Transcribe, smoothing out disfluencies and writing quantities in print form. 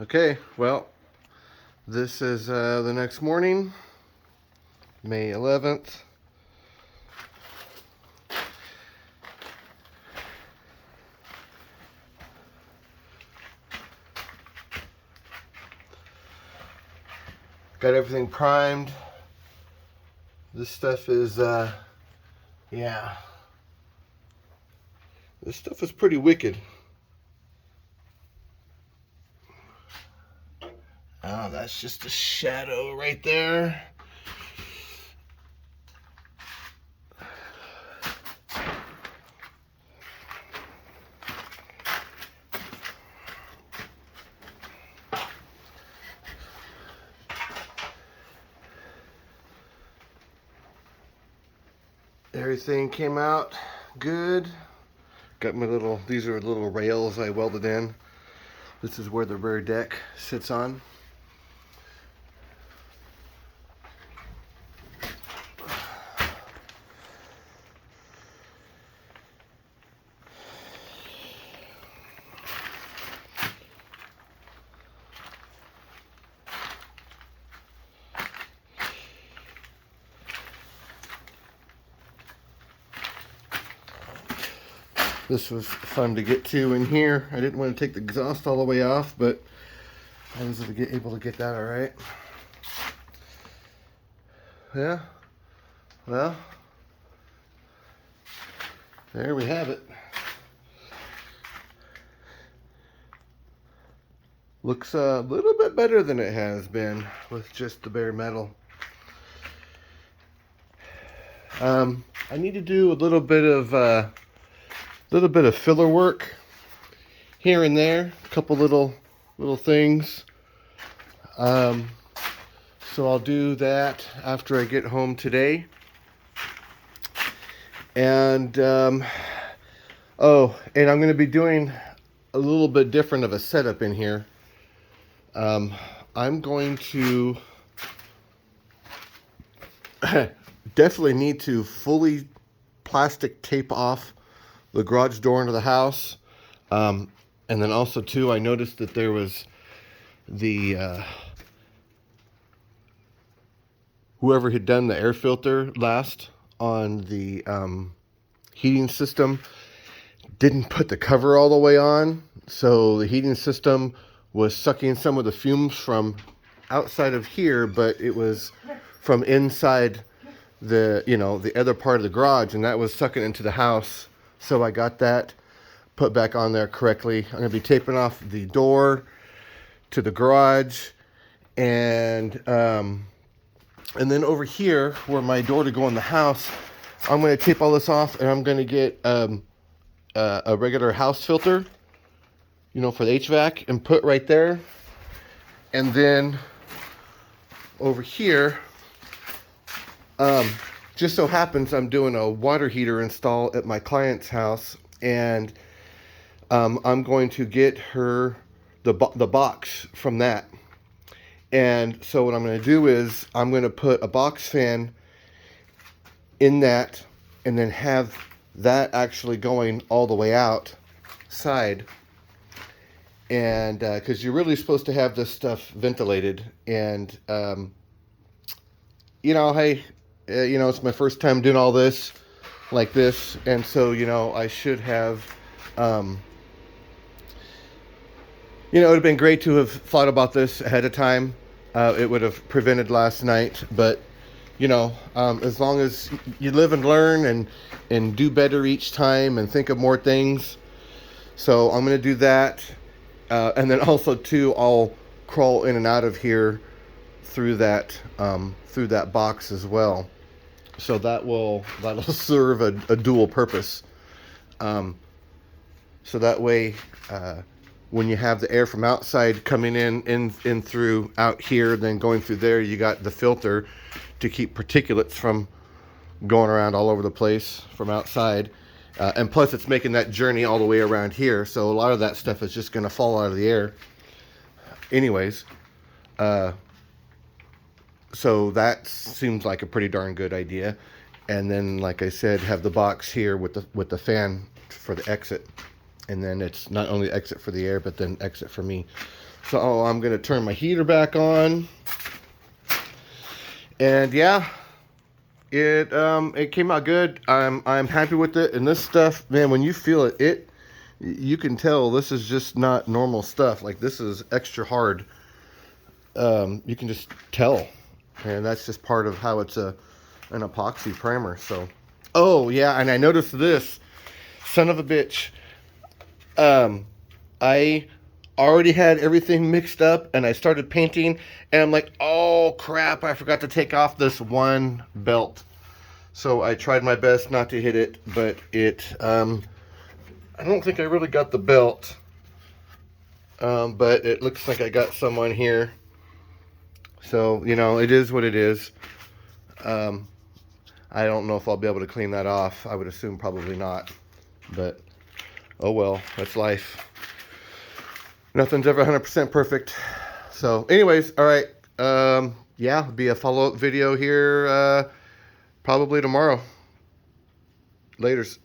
Okay, well, this is the next morning, May 11th. Got everything primed. This stuff is, yeah. This stuff is pretty wicked. Oh, that's just a shadow right there. Everything came out good. Got my little, these are little rails I welded in. This is where the rear deck sits on. This was fun to get to in here. I didn't want to take the exhaust all the way off, but I was able to get that all right. Yeah, well, there we have it. Looks a little bit better than it has been with just the bare metal. I need to do a little bit of filler work here and there, a couple little things. So I'll do that after I get home today. And oh, and I'm going to be doing a little bit different of a setup in here. I'm going to definitely need to fully plastic tape off the garage door into the house. And then also too, I noticed that there was the whoever had done the air filter last on the heating system didn't put the cover all the way on, so the heating system was sucking some of the fumes from outside of here, but it was from inside the, you know, the other part of the garage, and that was sucking into the house. So I got that put back on there correctly. I'm going to be taping off the door to the garage, and then over here where my door to go in the house, I'm going to tape all this off, and I'm going to get a regular house filter, you know, for the HVAC, and put right there. And then over here, just so happens I'm doing a water heater install at my client's house, and I'm going to get her the box from that. And so what I'm going to do is I'm going to put a box fan in that, and then have that actually going all the way outside. And because you're really supposed to have this stuff ventilated, and you know, hey, you know, it's my first time doing all this like this, and so, you know, I should have, you know, it would have been great to have thought about this ahead of time. It would have prevented last night, but you know, as long as you live and learn and do better each time and think of more things. So I'm going to do that. And then also too, I'll crawl in and out of here through that box as well. So that'll serve a dual purpose. So that way, when you have the air from outside coming in through out here, then going through there, you got the filter to keep particulates from going around all over the place from outside. And plus it's making that journey all the way around here, so a lot of that stuff is just going to fall out of the air anyways. So that seems like a pretty darn good idea. And then, like I said, have the box here with the fan for the exit, and then it's not only exit for the air, but then exit for me. So I'm going to turn my heater back on. And yeah, it came out good. I'm happy with it. And this stuff, man, when you feel it, you can tell this is just not normal stuff. Like, this is extra hard. You can just tell. And that's just part of how it's an epoxy primer. So, oh yeah, and I noticed this, son of a bitch. I already had everything mixed up, and I started painting, and I'm like, oh crap, I forgot to take off this one belt. So I tried my best not to hit it, but I don't think I really got the belt. But it looks like I got some on here. So, you know, it is what it is. I don't know if I'll be able to clean that off. I would assume probably not. But, oh well, that's life. Nothing's ever 100% perfect. So, anyways, all right. Yeah, be a follow-up video here probably tomorrow. Laters.